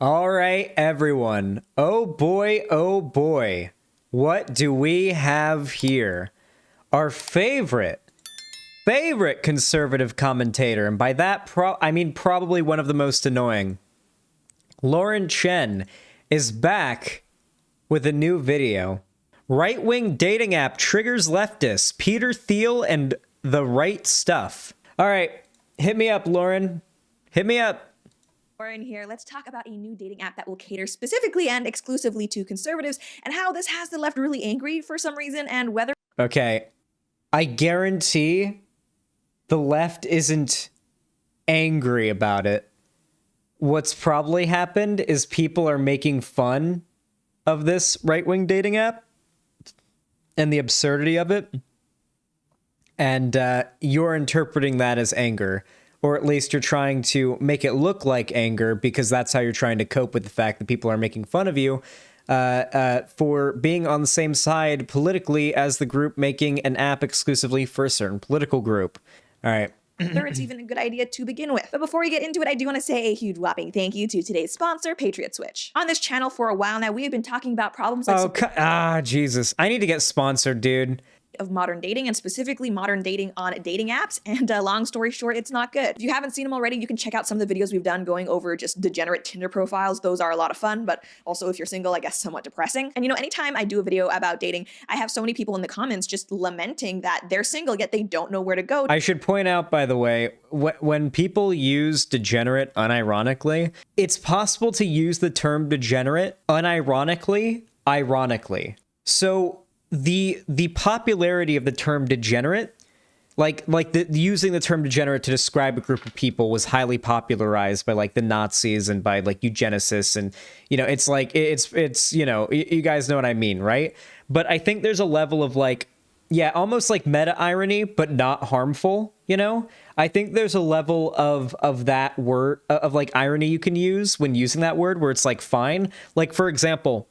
All right, everyone. Oh boy, oh boy. What do we have here? Our favorite conservative commentator, and by that I mean probably one of the most annoying. Chen is back with a new video. Right-wing dating app triggers leftists, Peter Thiel and the right stuff. All right, hit me up, Lauren. Hit me up. In here, let's talk about a new dating app that will cater specifically and exclusively to conservatives and how this has the left really angry for some reason and whether... Okay, I guarantee the left isn't angry about it. What's probably happened is people are making fun of this right-wing dating app and the absurdity of it. And you're interpreting that as anger. Or at least you're trying to make it look like anger because that's how you're trying to cope with the fact that people are making fun of you for being on the same side politically as the group making an app exclusively for a certain political group. All right. It's even a good idea to begin with. But before we get into it, I do want to say a huge whopping thank you to today's sponsor, Patriot Switch. On this channel for a while now, we have been talking about problems like... Jesus. I need to get sponsored, dude. Of modern dating and specifically modern dating on dating apps. And long story short, it's not good. If you haven't seen them already, you can check out some of the videos we've done going over just degenerate Tinder profiles. Those are a lot of fun, but also if you're single, I guess somewhat depressing. And you know, anytime I do a video about dating, I have so many people in the comments just lamenting that they're single, yet they don't know where to go. I should point out, by the way, when people use degenerate unironically, it's possible to use the term degenerate unironically, ironically. So the popularity of the term degenerate, using the term degenerate to describe a group of people was highly popularized by like the Nazis and by like eugenicists, and you know, it's you know, you guys know what I mean, right? But I think there's a level of like, yeah, almost like meta irony, but not harmful, you know? I think there's a level of that word of like irony you can use when using that word where it's like fine. Like, for example,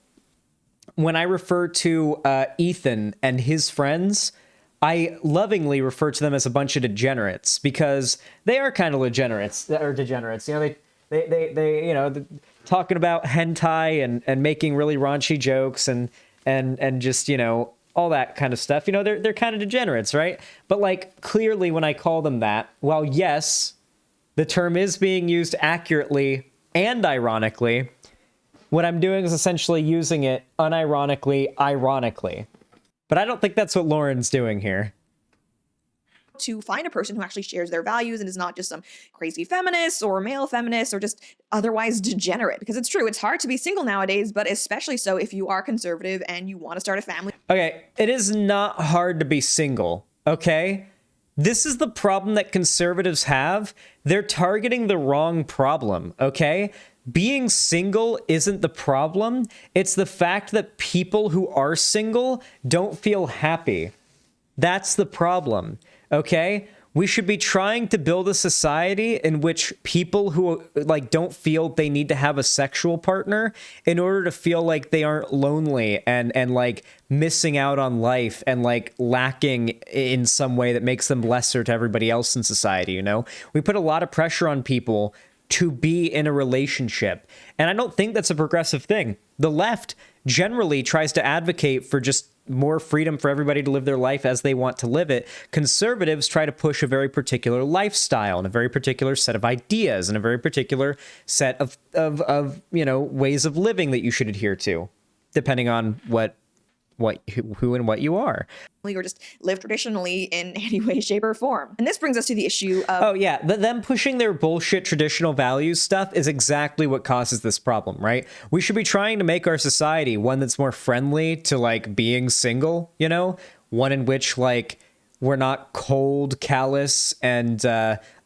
when I refer to Ethan and his friends, I lovingly refer to them as a bunch of degenerates because they are kind of degenerates. You know, they you know, talking about hentai and making really raunchy jokes and just, you know, all that kind of stuff. You know, they're kind of degenerates, right? But like, clearly when I call them that, while yes, the term is being used accurately and ironically, what I'm doing is essentially using it unironically, ironically. But I don't think that's what Lauren's doing here. To find a person who actually shares their values and is not just some crazy feminist or male feminist or just otherwise degenerate. Because it's true, it's hard to be single nowadays, but especially so if you are conservative and you want to start a family. Okay, it is not hard to be single, okay? This is the problem that conservatives have. They're targeting the wrong problem, okay? Being single isn't the problem. It's the fact that people who are single don't feel happy. That's the problem, okay? We should be trying to build a society in which people who like don't feel they need to have a sexual partner in order to feel like they aren't lonely and like missing out on life and like lacking in some way that makes them lesser to everybody else in society, you know? We put a lot of pressure on people to be in a relationship. And I don't think that's a progressive thing. The left generally tries to advocate for just more freedom for everybody to live their life as they want to live it. Conservatives try to push a very particular lifestyle and a very particular set of ideas and a very particular set of you know, ways of living that you should adhere to, depending on who and what you are. Or just live traditionally in any way, shape, or form. And this brings us to the issue of... Oh, yeah. Them pushing their bullshit traditional values stuff is exactly what causes this problem, right? We should be trying to make our society one that's more friendly to, like, being single, you know? One in which, like, we're not cold, callous, and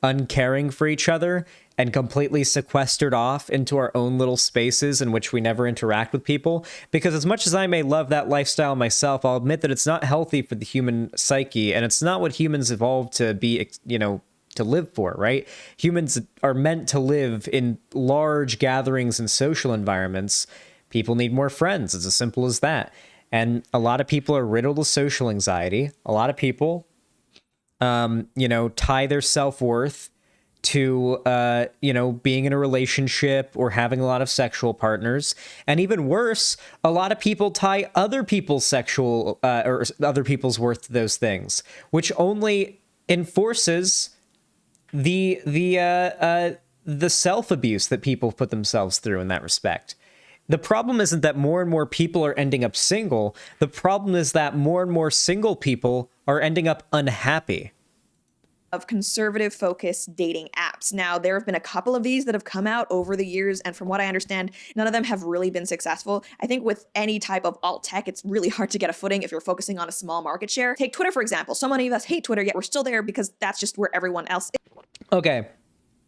uncaring for each other and completely sequestered off into our own little spaces in which we never interact with people. Because as much as I may love that lifestyle myself, I'll admit that it's not healthy for the human psyche, and it's not what humans evolved to be, you know, to live for, right? Humans are meant to live in large gatherings and social environments. People need more friends. It's as simple as that. And a lot of people are riddled with social anxiety. A lot of people, you know, tie their self-worth to, being in a relationship or having a lot of sexual partners. And even worse, a lot of people tie other people's sexual or other people's worth to those things, which only enforces the self-abuse that people put themselves through in that respect. The problem isn't that more and more people are ending up single. The problem is that more and more single people are ending up unhappy. Of conservative-focused dating apps. Now, there have been a couple of these that have come out over the years, and from what I understand, none of them have really been successful. I think with any type of alt tech, it's really hard to get a footing if you're focusing on a small market share. Take Twitter, for example. So many of us hate Twitter, yet we're still there because that's just where everyone else is. Okay,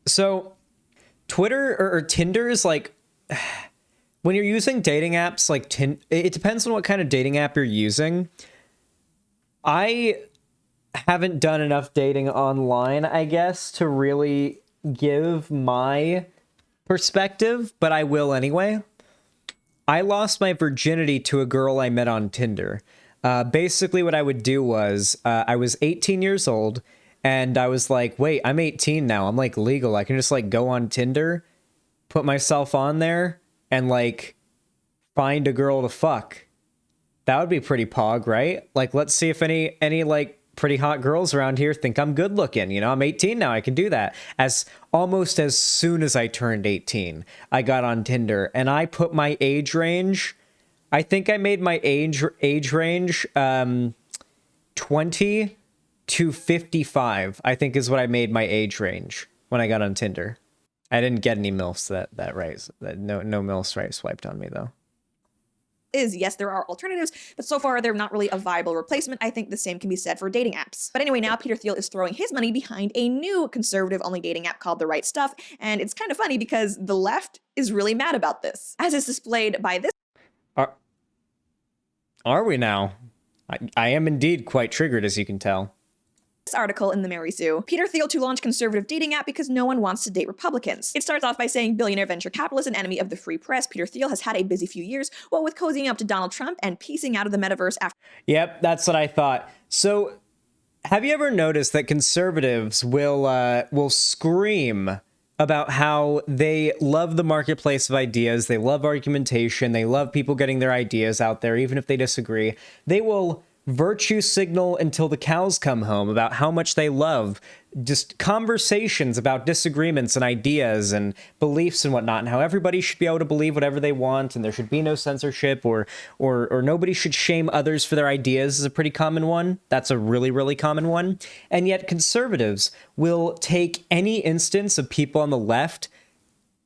so Twitter or Tinder is like... When you're using dating apps like it depends on what kind of dating app you're using. I haven't done enough dating online, I guess, to really give my perspective, but I will anyway. I lost my virginity to a girl I met on Tinder. Basically, what I would do was I was 18 years old, and I was like, wait, I'm 18 now. I'm like legal. I can just like go on Tinder, put myself on there, and like find a girl to fuck. That would be pretty pog, right? Like, let's see if any like pretty hot girls around here think I'm good looking. You know, I'm 18 now. I can do that. Almost as soon as I turned 18, I got on Tinder and I put my age range. I think I made my age range 20 to 55. I think is what I made my age range when I got on Tinder. I didn't get any MILFs that right. No MILFs right swiped on me though. Yes, there are alternatives, but so far they're not really a viable replacement. I think the same can be said for dating apps. But anyway, now Peter Thiel is throwing his money behind a new conservative-only dating app called The Right Stuff, and it's kind of funny because the left is really mad about this, as is displayed by this. Are we now? I am indeed quite triggered, as you can tell. Article in the Mary Sue. Peter Thiel to launch conservative dating app because no one wants to date Republicans. It starts off by saying billionaire venture capitalist and enemy of the free press, Peter Thiel has had a busy few years, what with cozying up to Donald Trump and piecing out of the metaverse after. Yep, that's what I thought. So, have you ever noticed that conservatives will scream about how they love the marketplace of ideas, they love argumentation, they love people getting their ideas out there, even if they disagree. They will virtue signal until the cows come home about how much they love just conversations about disagreements and ideas and beliefs and whatnot, and how everybody should be able to believe whatever they want, and there should be no censorship, or nobody should shame others for their ideas is a pretty common one. That's a really, really common one. And yet conservatives will take any instance of people on the left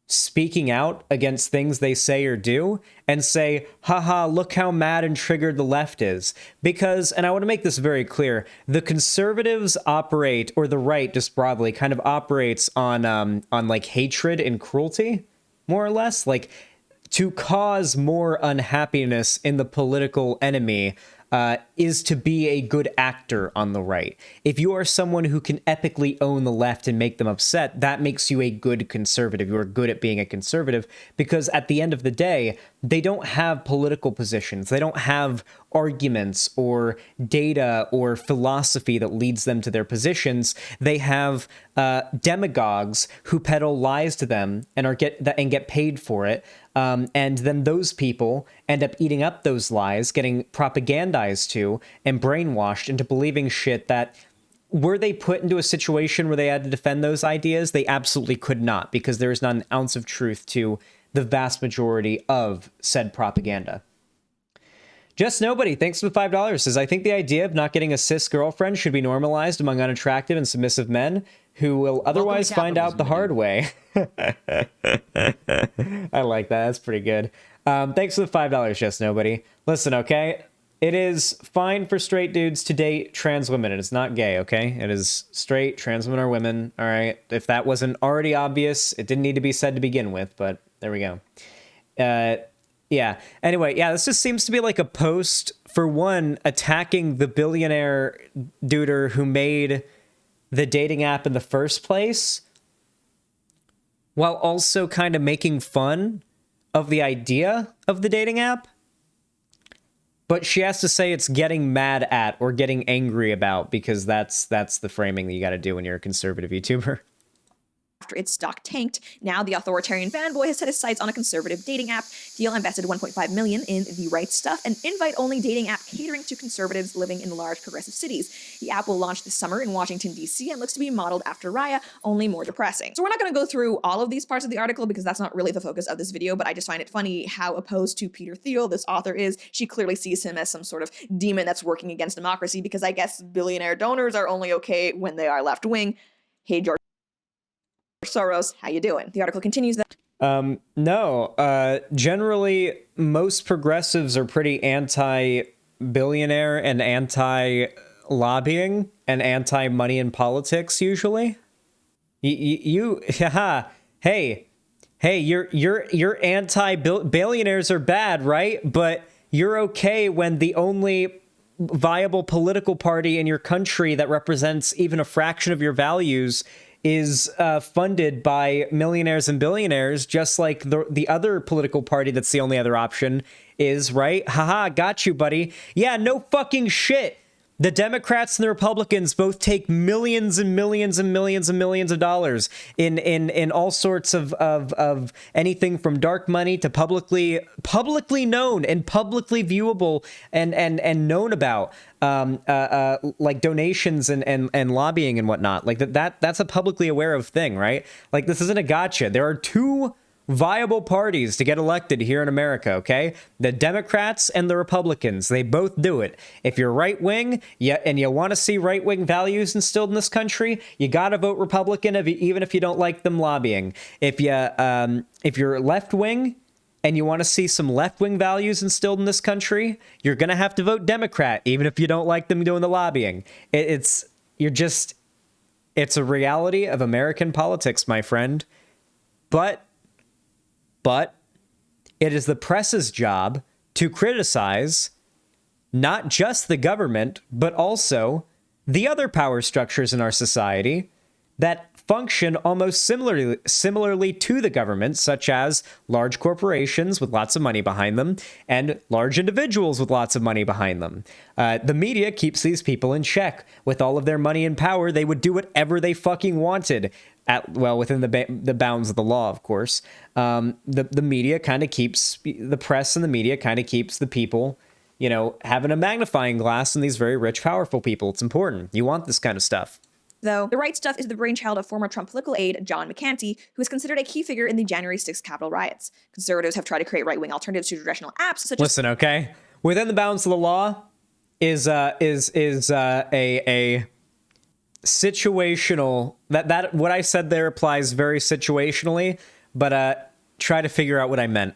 speaking out against things they say or do and say, haha, look how mad and triggered the left is. Because, and I want to make this very clear, the conservatives operate, or the right just broadly kind of operates on like hatred and cruelty, more or less, like to cause more unhappiness in the political enemy. Is to be a good actor on the right. If you are someone who can epically own the left and make them upset, that makes you a good conservative. You are good at being a conservative because at the end of the day, they don't have political positions. They don't have arguments or data or philosophy that leads them to their positions. They have demagogues who peddle lies to them and get paid for it. And then those people end up eating up those lies, getting propagandized to and brainwashed into believing shit that were they put into a situation where they had to defend those ideas, they absolutely could not, because there is not an ounce of truth to the vast majority of said propaganda. Just Nobody, thanks for the $5, says, I think the idea of not getting a cis girlfriend should be normalized among unattractive and submissive men who will otherwise find out the hard way. I like that. That's pretty good. Thanks for the $5, Just Nobody. Listen, okay? It is fine for straight dudes to date trans women. It is not gay, okay? It is straight, trans women are women, all right? If that wasn't already obvious, it didn't need to be said to begin with, but there we go. Yeah. Anyway, yeah, this just seems to be like a post, for one, attacking the billionaire duder who made the dating app in the first place, while also kind of making fun of the idea of the dating app. But she has to say it's getting mad at or getting angry about, because that's the framing that you got to do when you're a conservative YouTuber. after its stock tanked. Now the authoritarian fanboy has set his sights on a conservative dating app. Thiel invested $1.5 million in The Right Stuff, an invite-only dating app catering to conservatives living in large progressive cities. The app will launch this summer in Washington, D.C. and looks to be modeled after Raya, only more depressing. So we're not going to go through all of these parts of the article because that's not really the focus of this video, but I just find it funny how opposed to Peter Thiel this author is. She clearly sees him as some sort of demon that's working against democracy, because I guess billionaire donors are only okay when they are left-wing. Hey, George Soros, how you doing? The article continues that no, generally most progressives are pretty anti-billionaire and anti-lobbying and anti-money in politics usually. Haha, hey, you're anti-billionaires are bad, right? But you're okay when the only viable political party in your country that represents even a fraction of your values is funded by millionaires and billionaires, just like the other political party that's the only other option is, right? Haha, got you, buddy. Yeah, no fucking shit. The Democrats and the Republicans both take millions and millions and millions and millions of dollars in all sorts of anything from dark money to publicly known and publicly viewable and known about like donations and lobbying and whatnot. Like that's a publicly aware of thing, right? Like this isn't a gotcha. There are two viable parties to get elected here in America, okay? The Democrats and the Republicans. They both do it. If you're right-wing, and you want to see right-wing values instilled in this country, you got to vote Republican even if you don't like them lobbying. If you're left-wing and you want to see some left-wing values instilled in this country, you're going to have to vote Democrat even if you don't like them doing the lobbying. It's a reality of American politics, my friend. But it is the press's job to criticize not just the government, but also the other power structures in our society that function almost similarly to the government, such as large corporations with lots of money behind them and large individuals with lots of money behind them. The media keeps these people in check. With all of their money and power, they would do whatever they fucking wanted. Within the bounds of the law, of course. The media kind of keeps, the press and the media kind of keeps the people, having a magnifying glass on these very rich, powerful people. It's important. You want this kind of stuff. Though The Right Stuff is the brainchild of former Trump political aide John McCanty, who is considered a key figure in the January 6th Capitol riots. Conservatives have tried to create right-wing alternatives to traditional apps such as— Listen, okay? Within the bounds of the law is a situational, that what I said there applies very situationally, but try to figure out what I meant.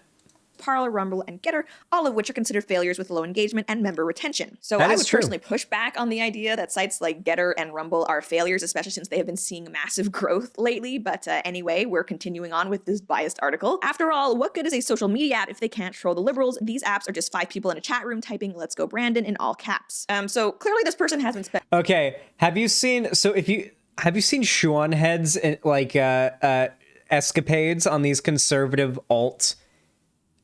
Parler, Rumble, and Getter, all of which are considered failures with low engagement and member retention. So That I is would true. personally push back on the idea that sites like Getter and Rumble are failures, especially since they have been seeing massive growth lately. But anyway, we're continuing on with this biased article. After all, what good is a social media app if they can't troll the liberals? These apps are just 5 people in a chat room typing "Let's go Brandon" in all caps. So clearly this person hasn't spent— Okay, have you seen Sean Head's escapades on these conservative alt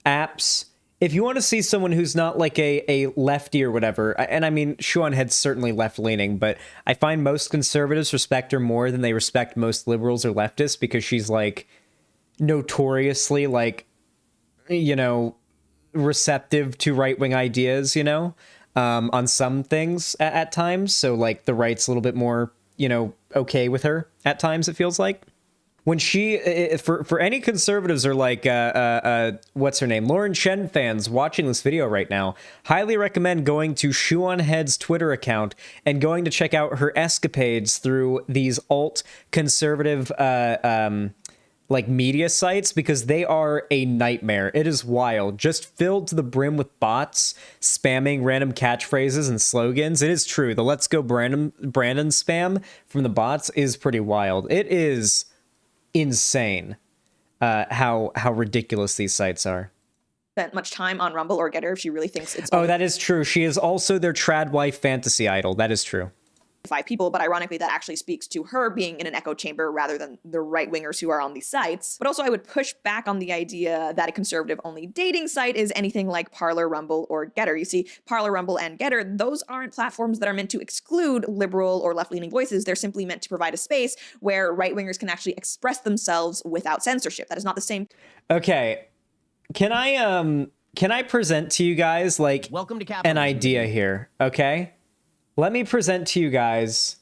apps? If you want to see someone who's not like a lefty or whatever, and I mean, Sean Head's certainly left-leaning, but I find most conservatives respect her more than they respect most liberals or leftists, because she's like notoriously receptive to right-wing ideas, on some things at times. So like the right's a little bit more, okay with her at times, it feels like. When she, for any conservatives or like, what's her name, Lauren Chen fans watching this video right now, highly recommend going to Shuan Head's Twitter account and going to check out her escapades through these alt conservative, like media sites, because they are a nightmare. It is wild, just filled to the brim with bots spamming random catchphrases and slogans. It is true. The "Let's Go Brandon" spam from the bots is pretty wild. It is insane how ridiculous these sites are. spent much time on Rumble or Getter if she really thinks it's— Oh, that is true. She is also their trad wife fantasy idol. That is true. 5 people, but ironically that actually speaks to her being in an echo chamber rather than the right-wingers who are on these sites. But also I would push back on the idea that a conservative-only dating site is anything like Parler, Rumble, or Getter. You see, Parler, Rumble, and Getter, those aren't platforms that are meant to exclude liberal or left-leaning voices. They're simply meant to provide a space where right-wingers can actually express themselves without censorship. That is not the same. Okay, can I present to you guys like Welcome to an idea here, okay? Let me present to you guys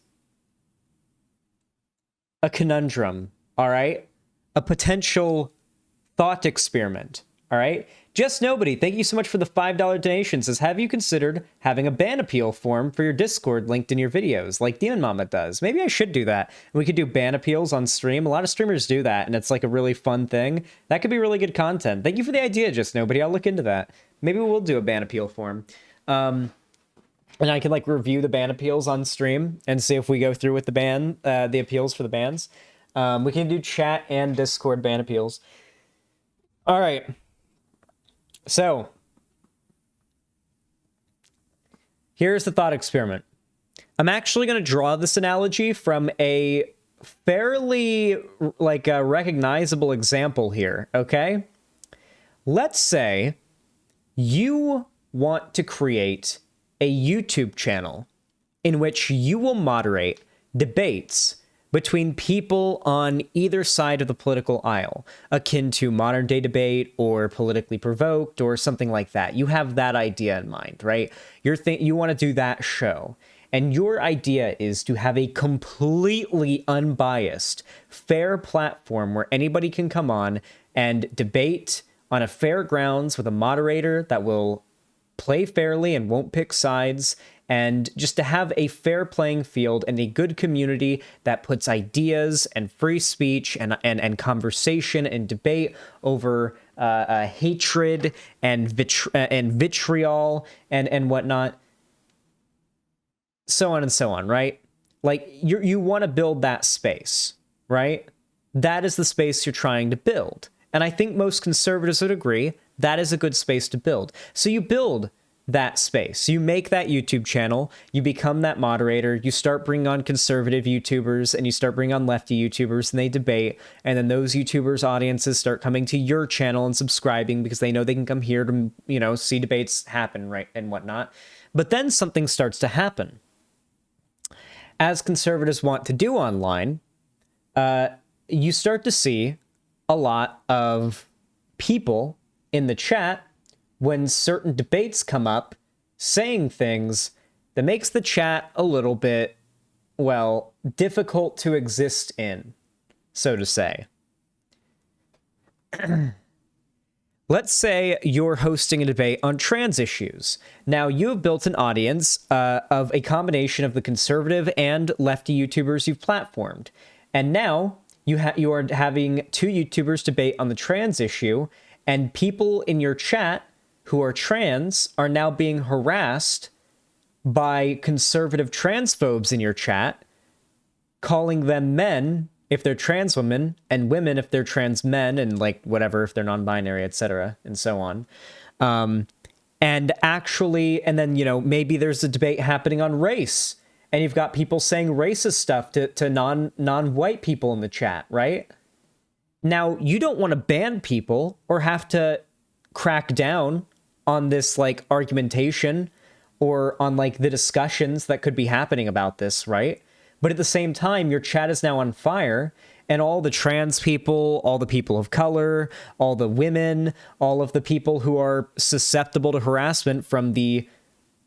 a conundrum, all right? A potential thought experiment, all right? Just Nobody, thank you so much for the $5 donation. Says, have you considered having a ban appeal form for your Discord linked in your videos, like Demon Mama does? Maybe I should do that. We could do ban appeals on stream. A lot of streamers do that, and it's like a really fun thing. That could be really good content. Thank you for the idea, Just Nobody. I'll look into that. Maybe we'll do a ban appeal form. And I can like review the ban appeals on stream and see if we go through with the appeals for the bans. We can do chat and Discord ban appeals. All right. So, here's the thought experiment. I'm actually going to draw this analogy from a fairly like a recognizable example here, okay? Let's say you want to create a YouTube channel in which you will moderate debates between people on either side of the political aisle, akin to modern day debate or politically provoked or something like that. You have that idea in mind, right? You want to do that show. And your idea is to have a completely unbiased, fair platform where anybody can come on and debate on a fair grounds with a moderator that will play fairly and won't pick sides, and just to have a fair playing field and a good community that puts ideas and free speech and conversation and debate over hatred and vitriol and whatnot, so on and so on, right? Like you want to build that space, right? That is the space you're trying to build. And I think most conservatives would agree that is a good space to build. So you build that space. You make that YouTube channel, you become that moderator, you start bringing on conservative YouTubers and you start bringing on lefty YouTubers and they debate, and then those YouTubers' audiences start coming to your channel and subscribing because they know they can come here to, you know, see debates happen, right, and whatnot. But then something starts to happen. As conservatives want to do online, you start to see a lot of people in the chat when certain debates come up saying things that makes the chat a little bit, well, difficult to exist in, so to say. Let's say you're hosting a debate on trans issues. Now, you have built an audience of a combination of the conservative and lefty YouTubers you've platformed. And now you are having 2 YouTubers debate on the trans issue, and people in your chat who are trans are now being harassed by conservative transphobes in your chat, calling them men if they're trans women, and women if they're trans men, and like whatever if they're non-binary, etc., and so on. And then, you know, maybe there's a debate happening on race, and you've got people saying racist stuff to non-white people in the chat, right? Now, you don't want to ban people or have to crack down on this like argumentation or on like the discussions that could be happening about this, right? But at the same time, your chat is now on fire, and all the trans people, all the people of color, all the women, all of the people who are susceptible to harassment from the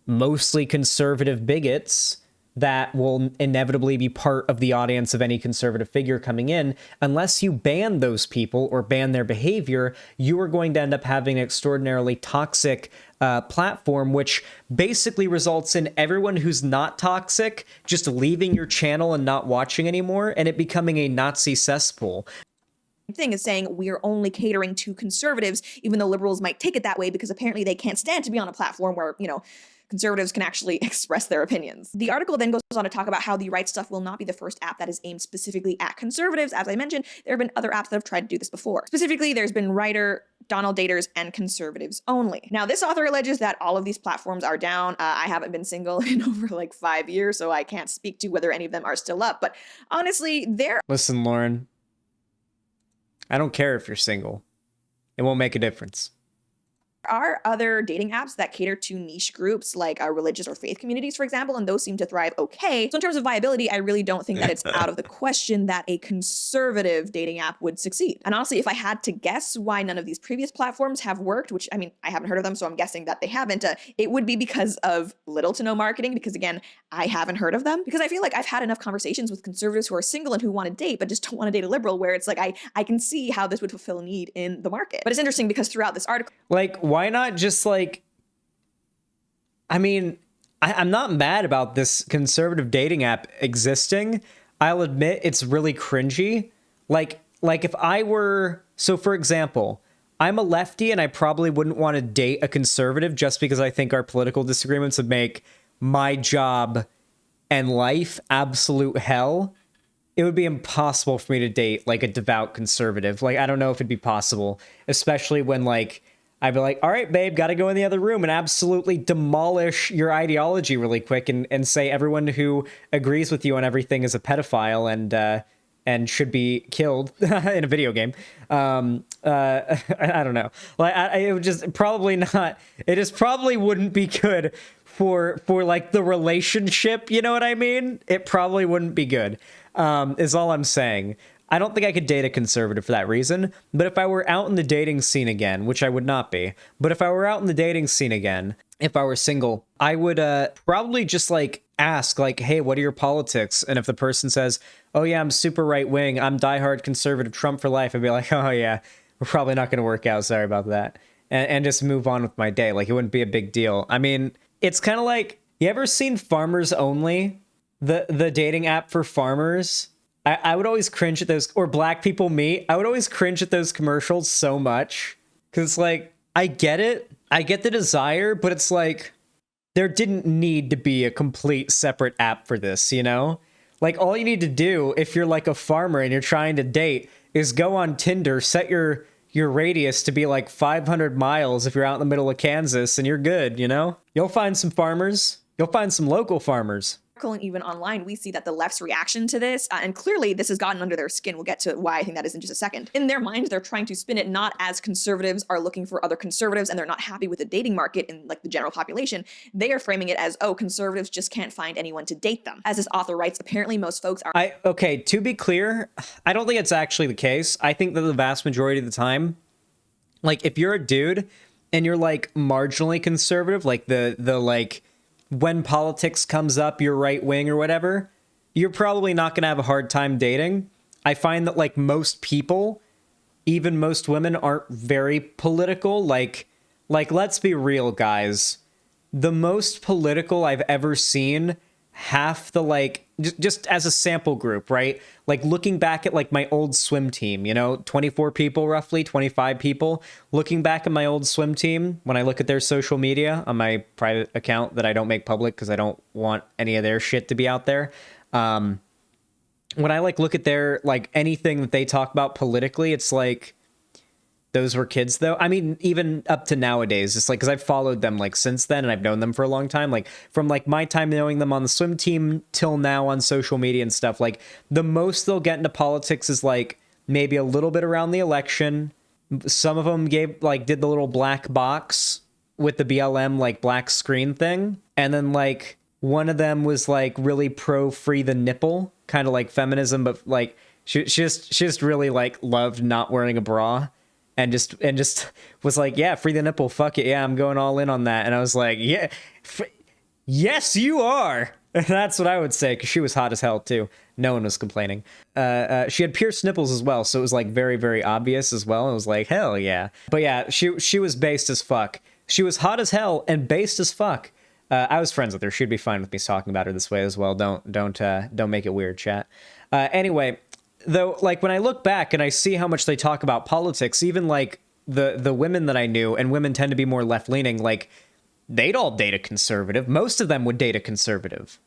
mostly conservative bigots that will inevitably be part of the audience of any conservative figure coming in, unless you ban those people or ban their behavior, you are going to end up having an extraordinarily toxic platform, which basically results in everyone who's not toxic just leaving your channel and not watching anymore, and it becoming a Nazi cesspool. Thing is saying we're only catering to conservatives, even though liberals might take it that way because apparently they can't stand to be on a platform where, you know, conservatives can actually express their opinions. The article then goes on to talk about how the Right Stuff will not be the first app that is aimed specifically at conservatives. As I mentioned, there have been other apps that have tried to do this before. Specifically, there's been Writer, Donald daters, and conservatives only. Now, this author alleges that all of these platforms are down. I haven't been single in over like 5 years, so I can't speak to whether any of them are still up. But honestly, there Listen, Lauren, I don't care if you're single. It won't make a difference. are other dating apps that cater to niche groups like religious or faith communities, for example, and those seem to thrive okay. So in terms of viability, I really don't think that it's out of the question that a conservative dating app would succeed. And honestly, if I had to guess why none of these previous platforms have worked, which I mean, I haven't heard of them, so I'm guessing that they haven't, it would be because of little to no marketing, because again, I haven't heard of them. Because I feel like I've had enough conversations with conservatives who are single and who want to date, but just don't want to date a liberal, where it's like, I can see how this would fulfill a need in the market. But it's interesting because throughout this article, Like, why not just like, I mean, I'm not mad about this conservative dating app existing. I'll admit it's really cringy. Like if I were, so for example, I'm a lefty and I probably wouldn't want to date a conservative just because I think our political disagreements would make my job and life absolute hell. It would be impossible for me to date like a devout conservative. Like, I don't know if it'd be possible, especially when like, I'd be like, all right, babe, got to go in the other room and absolutely demolish your ideology really quick and say everyone who agrees with you on everything is a pedophile and should be killed in a video game. I don't know. Like, it would just probably not. It just probably wouldn't be good for like the relationship. You know what I mean? It probably wouldn't be good. Is all I'm saying. I don't think I could date a conservative for that reason, but if I were out in the dating scene again, which I would not be, but if I were out in the dating scene again, if I were single, I would probably just like ask like, hey, what are your politics? And if the person says, oh yeah, I'm super right wing, I'm diehard conservative, Trump for life, I'd be like, oh yeah, we're probably not going to work out. Sorry about that. And just move on with my day. Like, it wouldn't be a big deal. I mean, it's kind of like, you ever seen Farmers Only? The dating app for farmers? I would always cringe at those, or Black People Meet. I would always cringe at those commercials so much. Because it's like, I get it. I get the desire, but it's like, there didn't need to be a complete separate app for this, you know? Like, all you need to do if you're like a farmer and you're trying to date is go on Tinder, set your radius to be like 500 miles if you're out in the middle of Kansas, and you're good, you know? You'll find some farmers. You'll find some local farmers. and even online, we see that the left's reaction to this, and clearly this has gotten under their skin. We'll get to why I think that is in just a second. In their minds, they're trying to spin it not as conservatives are looking for other conservatives and they're not happy with the dating market in like the general population. They are framing it as, oh, conservatives just can't find anyone to date them. As this author writes, apparently most folks are— Okay, to be clear, I don't think it's actually the case. I think that the vast majority of the time, like if you're a dude and you're like marginally conservative, like the like when politics comes up, you're right wing or whatever, you're probably not going to have a hard time dating. I find that like most people, even most women, aren't very political. Like let's be real, guys. The most political I've ever seen, half the like, just as a sample group, right? Like looking back at like my old swim team, you know, 24 people, roughly 25 people, looking back at my old swim team, when I look at their social media on my private account that I don't make public because I don't want any of their shit to be out there. When I like look at their, like anything that they talk about politically, it's like, those were kids though. I mean, even up to nowadays, it's like, because I've followed them like since then and I've known them for a long time, like from like my time knowing them on the swim team till now on social media and stuff. Like the most they'll get into politics is like maybe a little bit around the election. Some of them did the little black box with the BLM like black screen thing. And then like one of them was like really pro free the nipple, kind of like feminism, but like she just really like loved not wearing a bra. And just was like, yeah, free the nipple, fuck it, yeah, I'm going all in on that. And I was like, yeah, yes, you are. That's what I would say, because she was hot as hell too. No one was complaining. She had pierced nipples as well, so it was like very, very obvious as well. It was like, hell yeah. But yeah, she was based as fuck. She was hot as hell and based as fuck. I was friends with her. She'd be fine with me talking about her this way as well. Don't make it weird, chat. Anyway. Though, like, when I look back and I see how much they talk about politics, even, like, the women that I knew, and women tend to be more left-leaning, like, they'd all date a conservative. Most of them would date a conservative.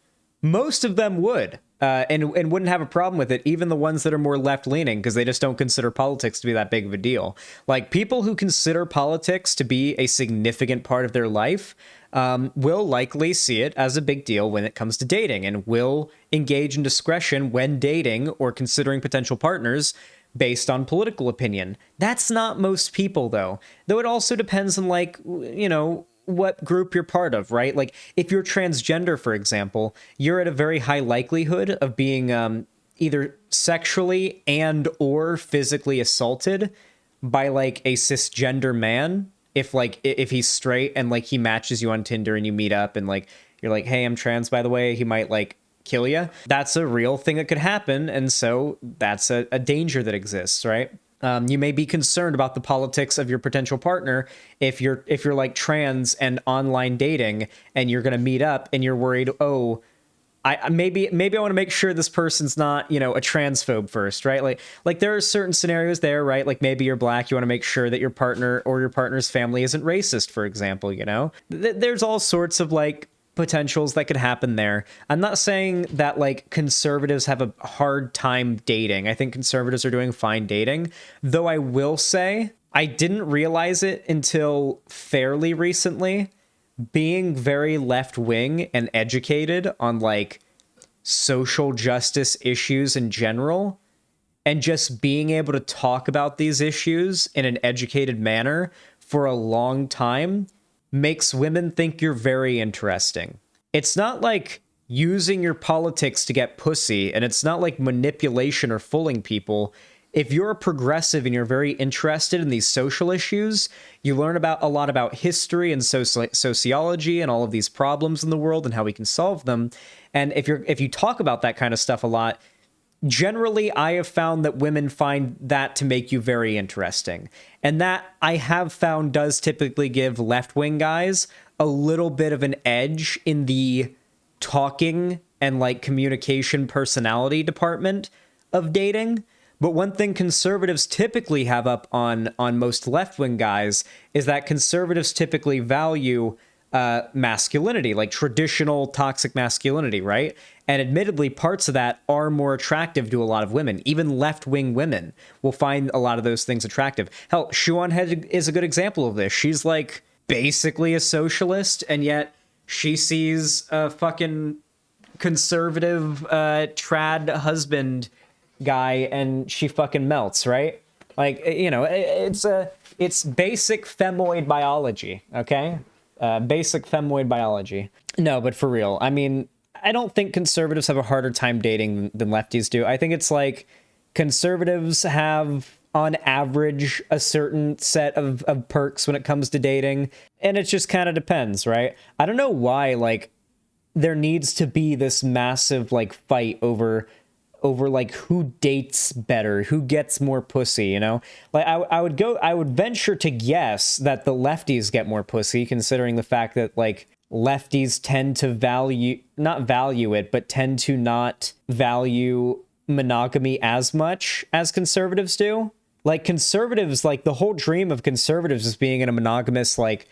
Most of them would. And wouldn't have a problem with it, even the ones that are more left-leaning, because they just don't consider politics to be that big of a deal. Like, people who consider politics to be a significant part of their life will likely see it as a big deal when it comes to dating, and will engage in discretion when dating or considering potential partners based on political opinion. That's not most people, though. Though it also depends on, like, what group you're part of, right? Like, if you're transgender, for example, you're at a very high likelihood of being either sexually and or physically assaulted by, like, a cisgender man. If he's straight and, like, he matches you on Tinder and you meet up and, like, you're like, hey, I'm trans, by the way, he might, like, kill you. That's a real thing that could happen. And so that's a danger that exists, right? You may be concerned about the politics of your potential partner if you're like trans and online dating and you're going to meet up and you're worried, oh, maybe I want to make sure this person's not, a transphobe first, right? Like there are certain scenarios there, right? Like maybe you're black, you want to make sure that your partner or your partner's family isn't racist, for example, There's all sorts of like potentials that could happen there. I'm not saying that like conservatives have a hard time dating. I think conservatives are doing fine dating, though I will say I didn't realize it until fairly recently. Being very left-wing and educated on like social justice issues in general, and just being able to talk about these issues in an educated manner for a long time makes women think you're very interesting. It's not like using your politics to get pussy, and it's not like manipulation or fooling people. If you're a progressive and you're very interested in these social issues, you learn about a lot about history and sociology and all of these problems in the world and how we can solve them. And if you talk about that kind of stuff a lot, generally, I have found that women find that to make you very interesting. And that, I have found, does typically give left-wing guys a little bit of an edge in the talking and, like, communication personality department of dating. But one thing conservatives typically have up on most left-wing guys is that conservatives typically value masculinity, like traditional toxic masculinity, right? And admittedly, parts of that are more attractive to a lot of women. Even left-wing women will find a lot of those things attractive. Hell, Shuan Head is a good example of this. She's like basically a socialist, and yet she sees a fucking conservative trad husband guy and she fucking melts, right? Like, it's basic femoid biology, okay? Basic femoid biology. No, but for real, I mean, I don't think conservatives have a harder time dating than lefties do. I think it's like conservatives have, on average, a certain set of perks when it comes to dating, and it just kind of depends, right? I don't know why, like, there needs to be this massive, like, fight over like who dates better, who gets more pussy, Like I would venture to guess that the lefties get more pussy, considering the fact that like lefties tend to tend to not value monogamy as much as conservatives do. Like conservatives, like the whole dream of conservatives is being in a monogamous, like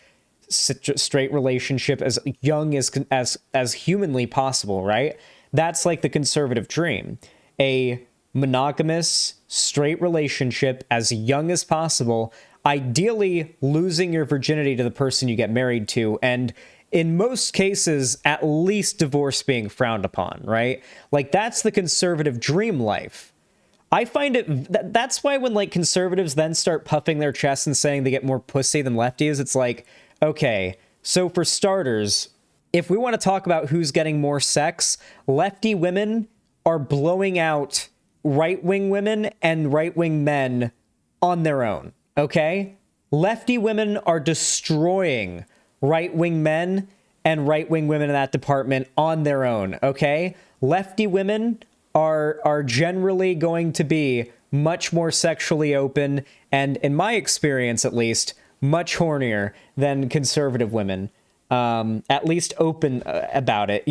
straight relationship as young as humanly possible, right? That's like the conservative dream. A monogamous, straight relationship as young as possible, ideally losing your virginity to the person you get married to, and in most cases, at least divorce being frowned upon, right? Like, that's the conservative dream life. I find it, that's why when, like, conservatives then start puffing their chests and saying they get more pussy than lefties, it's like, okay, so for starters, if we want to talk about who's getting more sex, lefty women are blowing out right-wing women and right-wing men on their own, okay? Lefty women are destroying right-wing men and right-wing women in that department on their own, okay? Lefty women are generally going to be much more sexually open and, in my experience at least, much hornier than conservative women. At least open about it,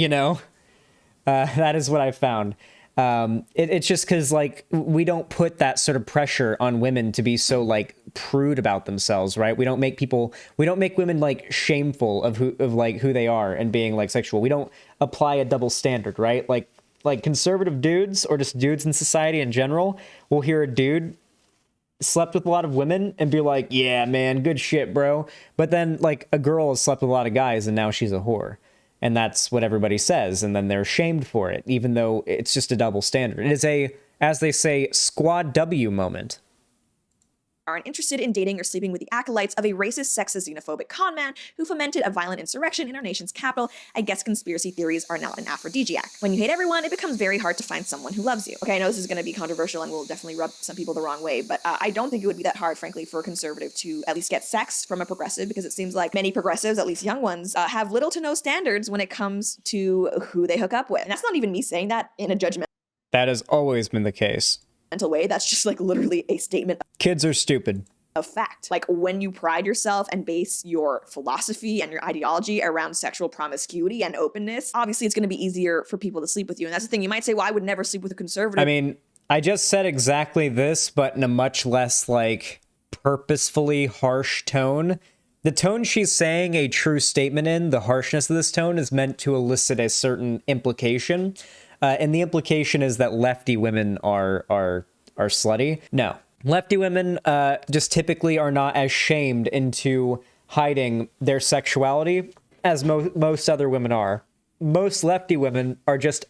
That is what I found. It's just because like we don't put that sort of pressure on women to be so like prude about themselves, right? We don't make women like shameful of who they are and being like sexual. We don't apply a double standard, right? Like conservative dudes or just dudes in society in general will hear a dude slept with a lot of women and be like, yeah, man, good shit, bro. But then like a girl has slept with a lot of guys and now she's a whore. And that's what everybody says. And then they're shamed for it, even though it's just a double standard. It is a, as they say, squad W moment. Aren't interested in dating or sleeping with the acolytes of a racist, sexist, xenophobic con man who fomented a violent insurrection in our nation's capital. I guess conspiracy theories are now an aphrodisiac. When you hate everyone, it becomes very hard to find someone who loves you. Okay, I know this is going to be controversial and will definitely rub some people the wrong way, but I don't think it would be that hard, frankly, for a conservative to at least get sex from a progressive, because it seems like many progressives, at least young ones, have little to no standards when it comes to who they hook up with. And that's not even me saying that in a judgmental That has always been the case. way. That's just like literally a statement. Kids are stupid. Of fact. Like when you pride yourself and base your philosophy and your ideology around sexual promiscuity and openness, obviously it's going to be easier for people to sleep with you. And that's the thing. You might say, well, I would never sleep with a conservative. I mean, I just said exactly this, but in a much less like purposefully harsh tone. The tone she's saying a true statement in, the harshness of this tone, is meant to elicit a certain implication. And the implication is that lefty women are slutty. No. Lefty women just typically are not as shamed into hiding their sexuality as most other women are. Most lefty women are just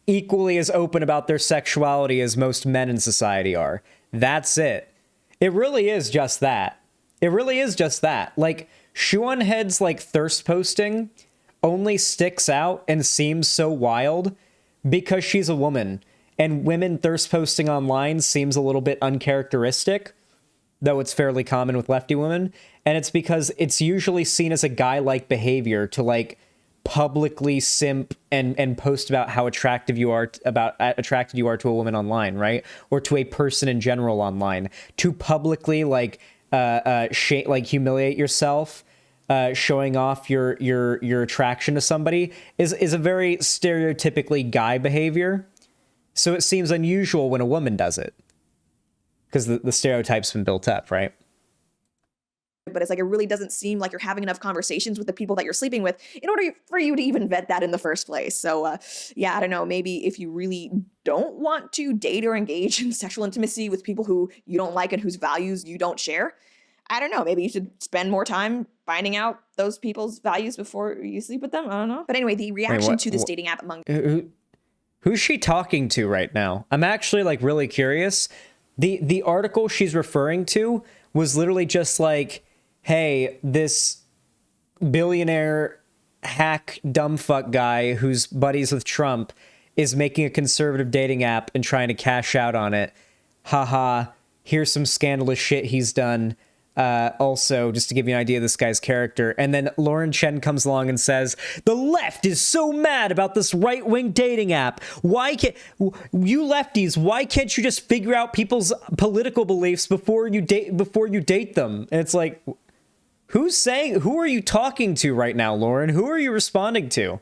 equally as open about their sexuality as most men in society are. That's it. It really is just that. It really is just that. Like, Shoe-on-Head's like thirst posting only sticks out and seems so wild because she's a woman. And women thirst posting online seems a little bit uncharacteristic, though it's fairly common with lefty women. And it's because it's usually seen as a guy-like behavior to like publicly simp and post about how attractive you are attracted you are to a woman online, right? Or to a person in general online. To publicly like humiliate yourself, showing off your attraction to somebody is a very stereotypically guy behavior. So it seems unusual when a woman does it, because the stereotype's been built up, right? But it's like, it really doesn't seem like you're having enough conversations with the people that you're sleeping with in order for you to even vet that in the first place. So yeah, I don't know, maybe if you really don't want to date or engage in sexual intimacy with people who you don't like and whose values you don't share, I don't know, maybe you should spend more time finding out those people's values before you sleep with them. I don't know. But anyway, the reaction to this dating app among... Who's she talking to right now? I'm actually like really curious. The article she's referring to was literally just like, hey, this billionaire hack dumbfuck guy who's buddies with Trump is making a conservative dating app and trying to cash out on it. Haha, here's some scandalous shit he's done. Also, just to give you an idea of this guy's character. And then Lauren Chen comes along and says, the left is so mad about this right-wing dating app. Why can't you lefties, why can't you just figure out people's political beliefs before you date them? And it's like, who are you talking to right now, Lauren? Who are you responding to?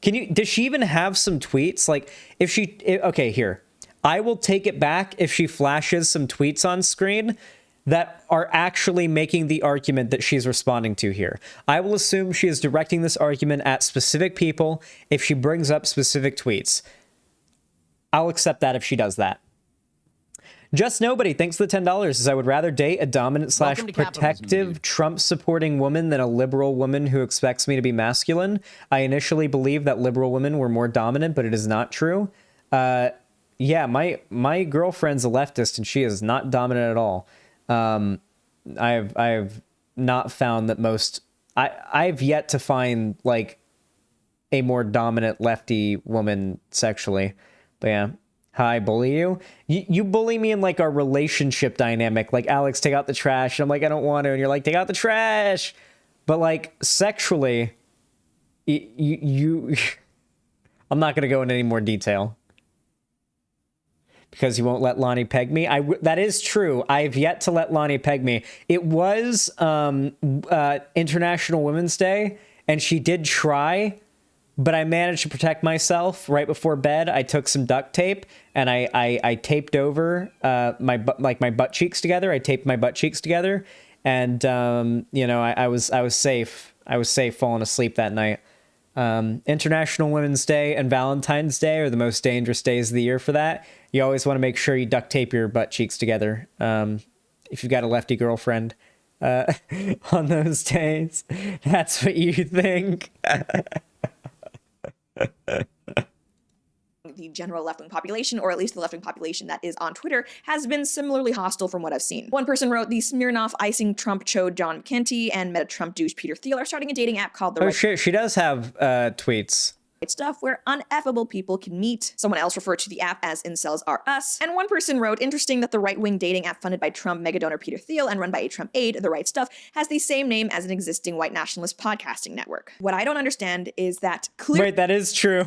Does she even have some tweets? Like, okay, here. I will take it back if she flashes some tweets on screen that are actually making the argument that she's responding to here. I will assume she is directing this argument at specific people if she brings up specific tweets. I'll accept that if she does that. Just Nobody, thanks for the $10, says I would rather date a dominant / protective Trump-supporting woman than a liberal woman who expects me to be masculine. I initially believed that liberal women were more dominant, but it is not true. Yeah, my girlfriend's a leftist, and she is not dominant at all. I've not found that most... I've yet to find, like, a more dominant lefty woman sexually. But yeah. Hi, bully you? You bully me in, like, our relationship dynamic. Like, Alex, take out the trash. And I'm like, I don't want to. And you're like, take out the trash. But, like, sexually, you I'm not going to go into any more detail. Because you won't let Lonnie peg me. That is true. I've yet to let Lonnie peg me. It was International Women's Day, and she did try, but I managed to protect myself. Right before bed, I took some duct tape and I taped over my butt cheeks together. I taped my butt cheeks together, and I was safe. I was safe falling asleep that night. International Women's Day and Valentine's Day are the most dangerous days of the year for that. You always want to make sure you duct tape your butt cheeks together. If you've got a lefty girlfriend on those days, that's what you think. The general left-wing population, or at least the left-wing population that is on Twitter, has been similarly hostile from what I've seen. One person wrote, the Smirnoff icing Trump chode John McEntee and Meta Trump douche Peter Thiel are starting a dating app called The Right shit, she does have tweets. Stuff, where uneffable people can meet. Someone else referred to the app as Incels Are Us. And one person wrote, interesting that the right-wing dating app funded by Trump megadonor Peter Thiel and run by a Trump aide, The Right Stuff, has the same name as an existing white nationalist podcasting network. What I don't understand is that Wait, that is true.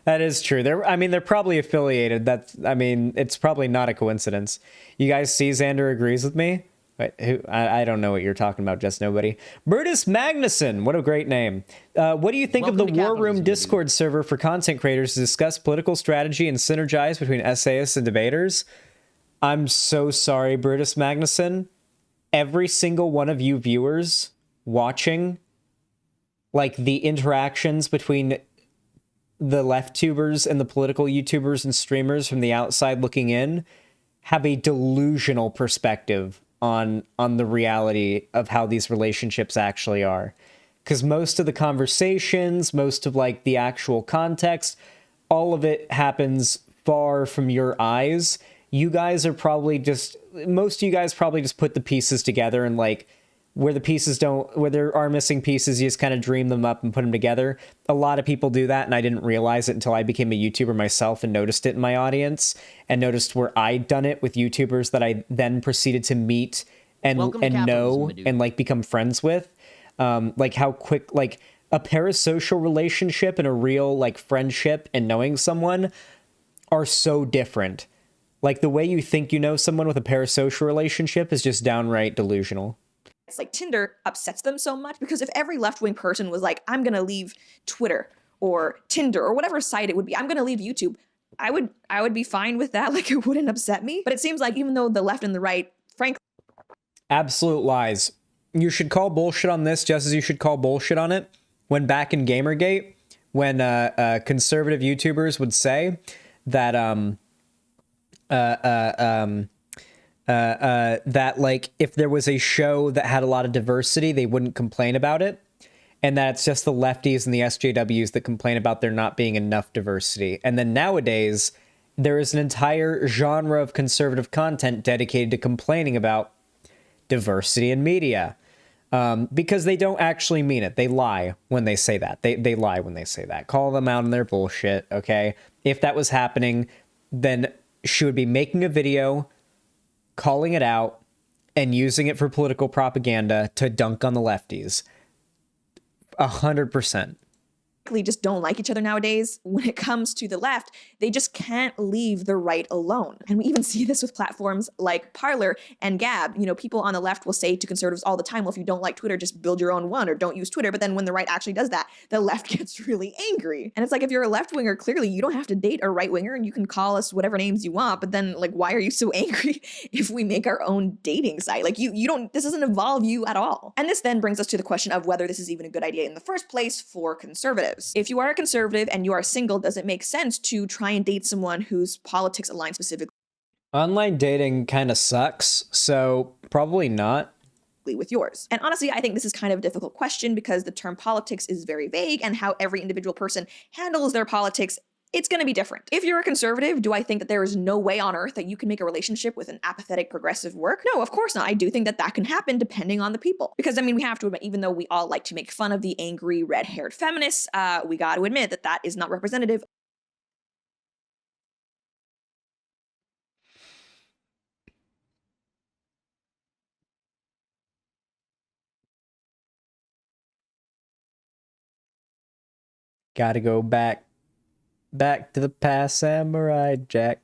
That is true. They're probably affiliated. It's probably not a coincidence. You guys see Xander agrees with me? Wait, who? I don't know what you're talking about, just nobody. Brutus Magnuson, what a great name. What do you think of the War Room Discord server for content creators to discuss political strategy and synergize between essayists and debaters? I'm so sorry, Brutus Magnuson. Every single one of you viewers watching, like, the interactions between the left tubers and the political YouTubers and streamers from the outside looking in, have a delusional perspective on the reality of how these relationships actually are. Because most of the conversations, most of like the actual context, all of it happens far from your eyes. You guys are probably most of you guys probably just put the pieces together, and like where there are missing pieces, you just kind of dream them up and put them together. A lot of people do that, and I didn't realize it until I became a YouTuber myself and noticed it in my audience, and noticed where I'd done it with YouTubers that I then proceeded to meet and know and like become friends with. Like how quick, like a parasocial relationship and a real like friendship and knowing someone are so different. Like the way you think you know someone with a parasocial relationship is just downright delusional. It's like Tinder upsets them so much, because if every left-wing person was like, I'm gonna leave Twitter or Tinder or whatever site it would be, I'm gonna leave YouTube, I would be fine with that. Like, it wouldn't upset me. But it seems like even though the left and the right, frankly, absolute lies. You should call bullshit on this just as you should call bullshit on it when back in Gamergate, when conservative YouTubers would say that that like if there was a show that had a lot of diversity, they wouldn't complain about it, and that it's just the lefties and the SJWs that complain about there not being enough diversity. And then nowadays, there is an entire genre of conservative content dedicated to complaining about diversity in media, because they don't actually mean it. They lie when they say that. They lie when they say that. Call them out on their bullshit, okay? If that was happening, then she would be making a video calling it out and using it for political propaganda to dunk on the lefties. 100%. just don't like each other nowadays. When it comes to the left, they just can't leave the right alone. And we even see this with platforms like Parler and Gab. You know, people on the left will say to conservatives all the time, well, if you don't like Twitter, just build your own one or don't use Twitter. But then when the right actually does that, the left gets really angry. And it's like, if you're a left-winger, clearly you don't have to date a right-winger, and you can call us whatever names you want. But then, like, why are you so angry if we make our own dating site? Like, you don't, this doesn't involve you at all. And this then brings us to the question of whether this is even a good idea in the first place for conservatives. If you are a conservative and you are single, does it make sense to try and date someone whose politics align specifically Online dating kind of sucks, so probably not with yours? And honestly, I think this is kind of a difficult question because the term politics is very vague, and how every individual person handles their politics, it's going to be different. If you're a conservative, do I think that there is no way on earth that you can make a relationship with an apathetic progressive work? No, of course not. I do think that that can happen depending on the people. Because, I mean, we have to admit, even though we all like to make fun of the angry red-haired feminists, we got to admit that that is not representative. Gotta go back to the past, Samurai Jack.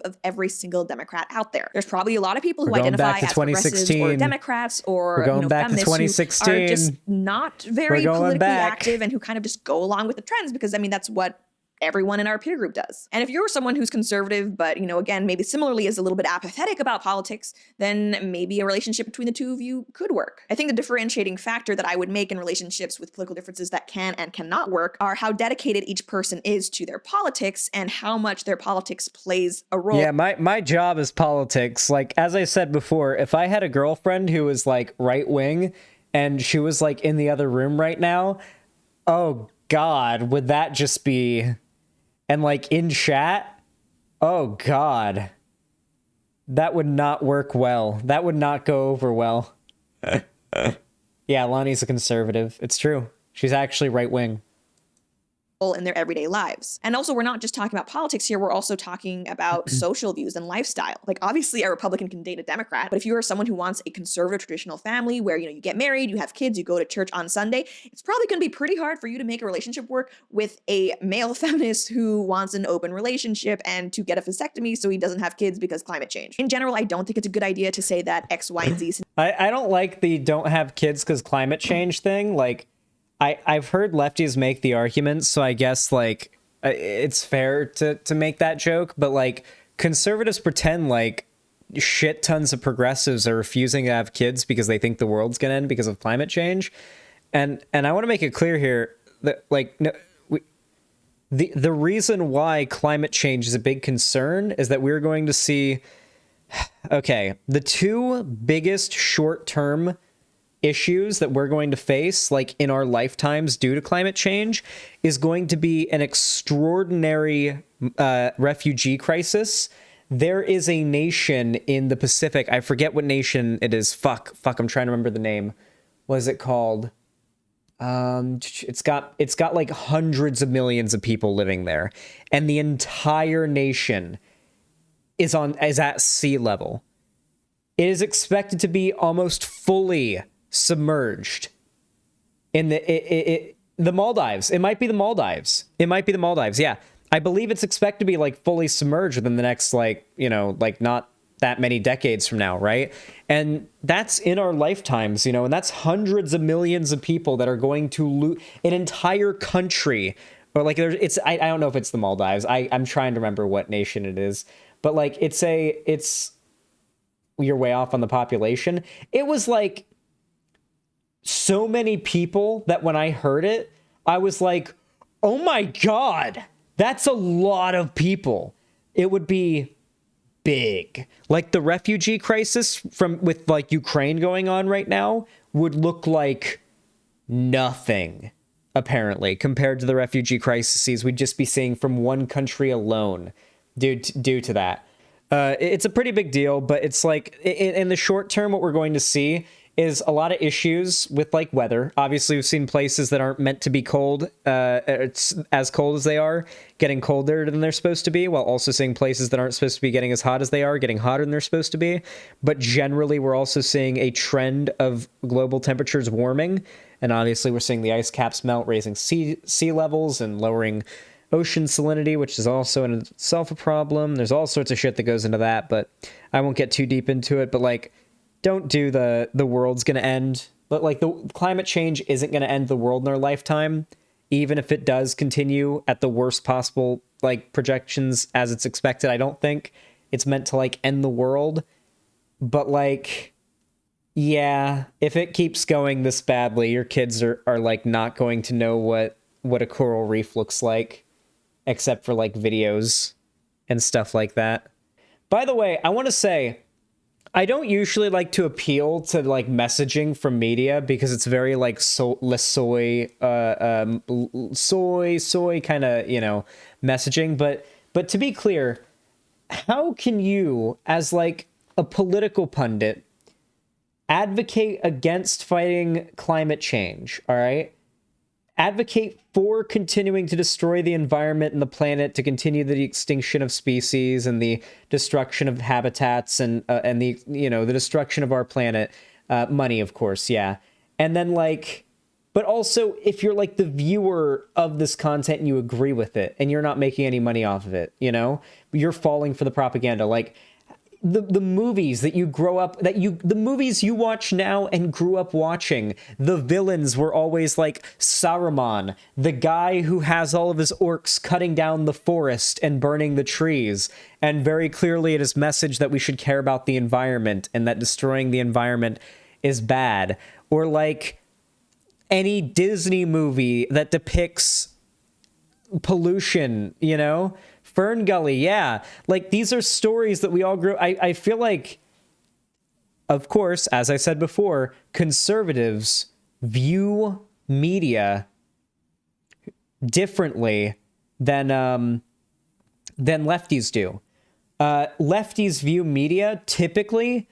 of every single Democrat out there. There's probably a lot of people who We're going identify back to as progressives or 2016. Democrats or We're going back to feminists who 2016. are just not very We're going politically back. active and who kind of just go along with the trends because, I mean, that's what everyone in our peer group does. And if you're someone who's conservative, but, again, maybe similarly is a little bit apathetic about politics, then maybe a relationship between the two of you could work. I think the differentiating factor that I would make in relationships with political differences that can and cannot work are how dedicated each person is to their politics and how much their politics plays a role. Yeah, my job is politics. Like, as I said before, if I had a girlfriend who was like right wing and she was like in the other room right now, oh God, would that just be... And like in chat, oh God, that would not work well. That would not go over well. Yeah, Lonnie's a conservative. It's true. She's actually right wing. In their everyday lives. And also, we're not just talking about politics here, we're also talking about social views and lifestyle. Like, obviously a Republican can date a Democrat, but if you are someone who wants a conservative traditional family where, you get married, you have kids, you go to church on Sunday, it's probably going to be pretty hard for you to make a relationship work with a male feminist who wants an open relationship and to get a vasectomy so he doesn't have kids because climate change. In general, I don't think it's a good idea to say that X, Y, and Z. I don't like the don't have kids because climate change thing. Like, I've heard lefties make the argument, so I guess, like, it's fair to make that joke, but, like, conservatives pretend like shit tons of progressives are refusing to have kids because they think the world's gonna end because of climate change. And I want to make it clear here that, like, no, the reason why climate change is a big concern is that we're going to see, okay, the two biggest short-term issues that we're going to face, like, in our lifetimes due to climate change, is going to be an extraordinary refugee crisis. There is a nation in the Pacific, I forget what nation it is, fuck, I'm trying to remember the name. What is it called? It's got like hundreds of millions of people living there, and the entire nation is at sea level. It is expected to be almost fully submerged in the Maldives. It might be the Maldives. Yeah. I believe it's expected to be like fully submerged within the next, like, like not that many decades from now, right? And that's in our lifetimes, and that's hundreds of millions of people that are going to lose an entire country. Or like I don't know if it's the Maldives. I'm trying to remember what nation it is, but like it's you're way off on the population. It was like so many people that when I heard it, I was like, oh my God, that's a lot of people. It would be big. Like the refugee crisis with like Ukraine going on right now would look like nothing, apparently, compared to the refugee crises we'd just be seeing from one country alone due to that. It's a pretty big deal, but it's like in the short term, what we're going to see is a lot of issues with like weather. Obviously, we've seen places that aren't meant to be cold, it's as cold as they are, getting colder than they're supposed to be, while also seeing places that aren't supposed to be getting as hot as they are, getting hotter than they're supposed to be. But generally, we're also seeing a trend of global temperatures warming. And obviously, we're seeing the ice caps melt, raising sea levels and lowering ocean salinity, which is also in itself a problem. There's all sorts of shit that goes into that, but I won't get too deep into it. But like, don't do the world's gonna end. But like, the climate change isn't gonna end the world in our lifetime, even if it does continue at the worst possible like projections as it's expected. I don't think it's meant to like end the world, but like, yeah, if it keeps going this badly, your kids are like not going to know what a coral reef looks like, except for like videos and stuff like that. By the way, I want to say, I don't usually like to appeal to like messaging from media because it's very like soy kind of, messaging. But to be clear, how can you, as like a political pundit, advocate against fighting climate change? All right. Advocate for continuing to destroy the environment and the planet, to continue the extinction of species and the destruction of habitats and the the destruction of our planet. Money, of course, yeah. And then like But also, if you're like the viewer of this content and you agree with it and you're not making any money off of it, you're falling for the propaganda. Like the movies that you grow up, the movies you watch now and grew up watching, the villains were always like Saruman, the guy who has all of his orcs cutting down the forest and burning the trees. And very clearly it is message that we should care about the environment and that destroying the environment is bad. Or like any Disney movie that depicts pollution, Fern Gully, yeah. Like, these are stories that we all grew... I feel like, of course, as I said before, conservatives view media differently than lefties do. Lefties view media typically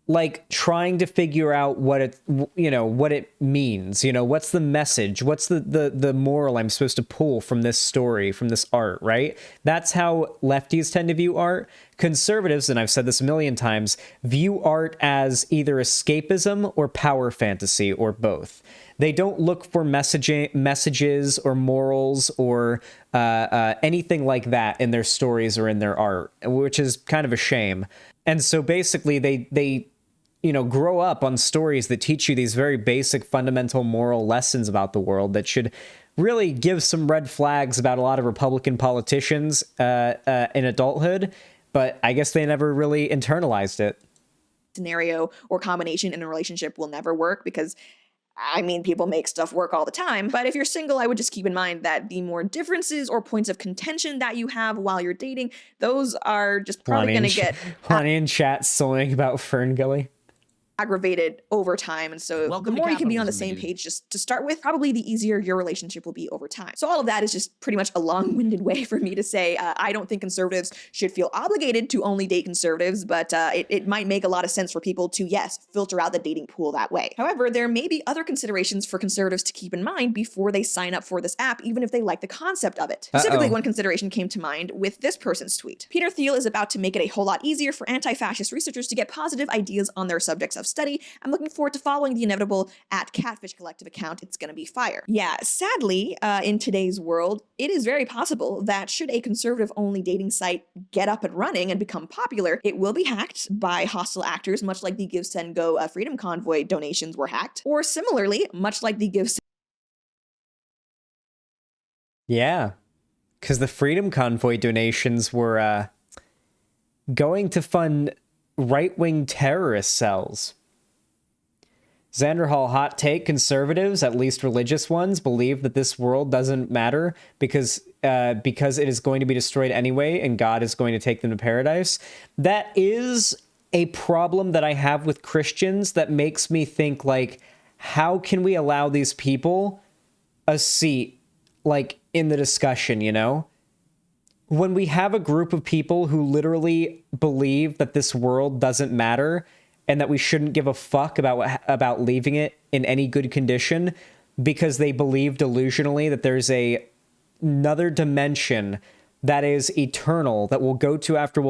like trying to figure out what it means, what's the message, what's the moral I'm supposed to pull from this story, from this art, right? That's how lefties tend to view art. Conservatives, and I've said this a million times, view art as either escapism or power fantasy or both. They don't look for messages or morals or anything like that in their stories or in their art, which is kind of a shame. And so basically they grow up on stories that teach you these very basic fundamental moral lessons about the world that should really give some red flags about a lot of Republican politicians in adulthood, but I guess they never really internalized it. Scenario or combination in a relationship will never work because people make stuff work all the time. But if you're single, I would just keep in mind that the more differences or points of contention that you have while you're dating, those are just probably going to get... Lonnie in chat sewing about Fern Gully. Aggravated over time. And so the more you can be on the same page just to start with, probably the easier your relationship will be over time. So all of that is just pretty much a long-winded way for me to say I don't think conservatives should feel obligated to only date conservatives, but it might make a lot of sense for people to, yes, filter out the dating pool that way. However, there may be other considerations for conservatives to keep in mind before they sign up for this app, even if they like the concept of it. Specifically, one consideration came to mind with this person's tweet. Peter Thiel is about to make it a whole lot easier for anti-fascist researchers to get positive ideas on their subjects of study. I'm looking forward to following the inevitable @Catfish Collective account. It's gonna be fire. Yeah, sadly, in today's world, it is very possible that should a conservative-only dating site get up and running and become popular, it will be hacked by hostile actors, much like the Give, Send, Go Freedom Convoy donations were hacked, or similarly, much like the Give, Yeah, because the Freedom Convoy donations were going to fund right-wing terrorist cells. Xander Hall, hot take: conservatives, at least religious ones, believe that this world doesn't matter because it is going to be destroyed anyway and God is going to take them to paradise. That is a problem that I have with Christians that makes me think, like, how can we allow these people a seat, like, in the discussion, When we have a group of people who literally believe that this world doesn't matter and that we shouldn't give a fuck about leaving it in any good condition because they believe delusionally that there's another dimension that is eternal, that we'll go to after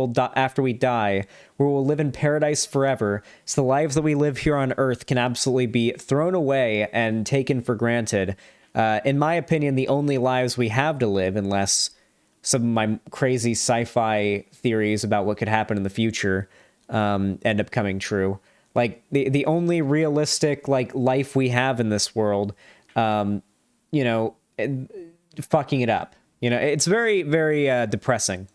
we die, where we'll live in paradise forever. So the lives that we live here on Earth can absolutely be thrown away and taken for granted. In my opinion, the only lives we have to live, unless some of my crazy sci-fi theories about what could happen in the future end up coming true. Like the only realistic life we have in this world, fucking it up. It's very, very depressing.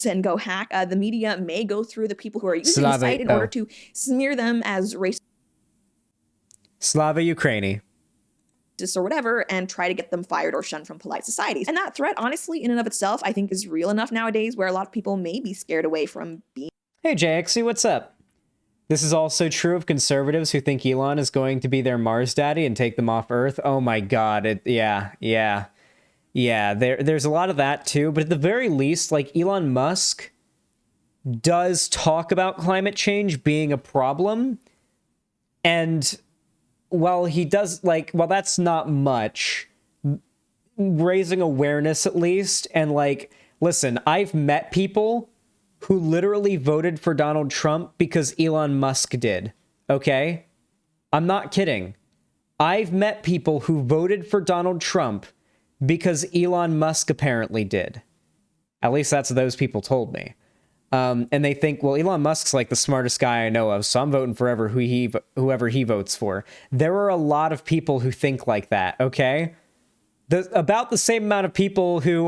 And go hack. The media may go through the people who are using the site in order to smear them as racist. Slava Ukraini. Or whatever, and try to get them fired or shunned from polite societies. And that threat, honestly, in and of itself, I think is real enough nowadays where a lot of people may be scared away from being... Hey, JXC, what's up? This is also true of conservatives who think Elon is going to be their Mars daddy and take them off Earth. Oh my God. Yeah. There's a lot of that too, but at the very least, Elon Musk does talk about climate change being a problem. And while he does, while that's not much, raising awareness at least, and listen, I've met people who literally voted for Donald Trump because Elon Musk did, okay? I'm not kidding. I've met people who voted for Donald Trump because Elon Musk apparently did. At least that's what those people told me. And they think, well, Elon Musk's like the smartest guy I know of, so I'm voting for whoever he votes for. There are a lot of people who think like that, okay? About the same amount of people who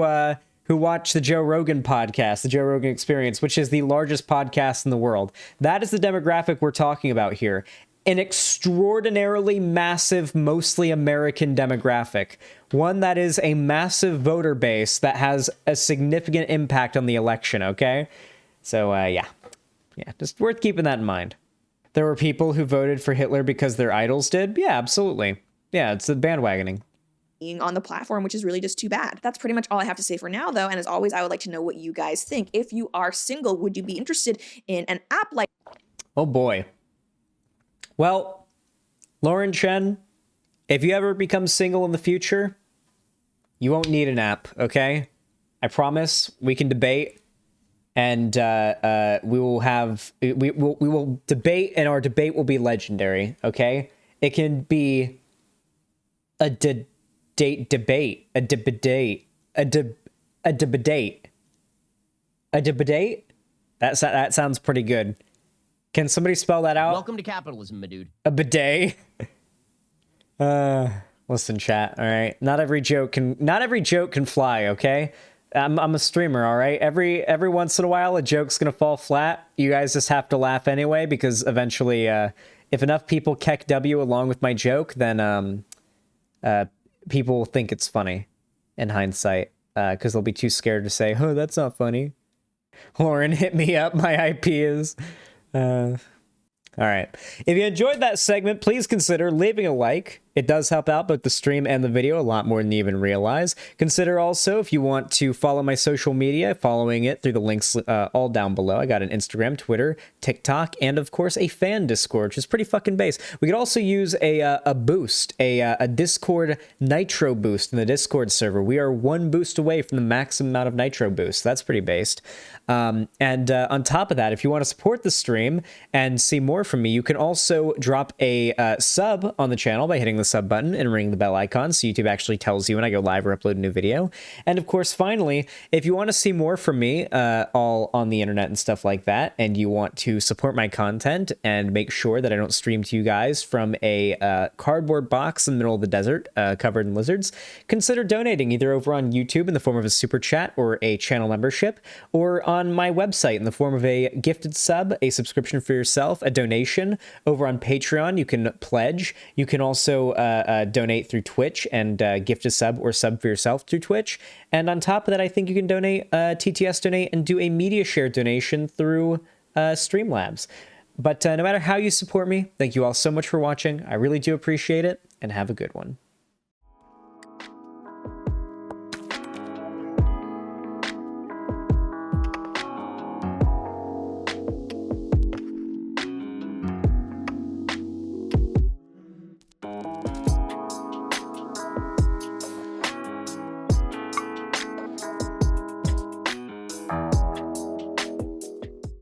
watch the Joe Rogan podcast, the Joe Rogan Experience, which is the largest podcast in the world. That is the demographic we're talking about here. An extraordinarily massive, mostly American demographic. One that is a massive voter base that has a significant impact on the election, okay? So, yeah, just worth keeping that in mind. There were people who voted for Hitler because their idols did? Yeah, absolutely. Yeah, it's the bandwagoning. On the platform, which is really just too bad. That's pretty much all I have to say for now, though. And as always, I would like to know what you guys think. If you are single, would you be interested in an app like... Oh, boy. Well, Lauren Chen, if you ever become single in the future, you won't need an app, okay? I promise we can debate, and we will debate, and our debate will be legendary, okay? It can be a debate. That sounds pretty good. Can somebody spell that out? Welcome to capitalism, my dude. A bidet. Listen, chat. All right. Not every joke can fly. Okay. I'm a streamer. All right. Every once in a while, a joke's gonna fall flat. You guys just have to laugh anyway, because eventually, if enough people keck W along with my joke, then people will think it's funny in hindsight, because they'll be too scared to say, "Oh, that's not funny." Lauren, hit me up. My IP is. All right. If you enjoyed that segment, please consider leaving a like. It does help out both the stream and the video a lot more than you even realize. Consider also, if you want to follow my social media, following it through the links all down below. I got an Instagram, Twitter, TikTok, and of course a fan Discord, which is pretty fucking base. We could also use a boost, a Discord Nitro boost in the Discord server. We are one boost away from the maximum amount of Nitro boost. That's pretty based. And on top of that, if you want to support the stream and see more from me, you can also drop a sub on the channel by hitting the sub button and ring the bell icon so YouTube actually tells you when I go live or upload a new video. And of course, finally, if you want to see more from me all on the internet and stuff like that, and you want to support my content and make sure that I don't stream to you guys from a cardboard box in the middle of the desert covered in lizards, consider donating either over on YouTube in the form of a super chat or a channel membership, or on my website in the form of a gifted sub, a subscription for yourself, a donation. Over on Patreon, you can pledge. You can also donate through Twitch and gift a sub or sub for yourself through Twitch. And on top of that, I think you can donate, TTS donate, and do a media share donation through Streamlabs. But no matter how you support me, thank you all so much for watching. I really do appreciate it, and have a good one.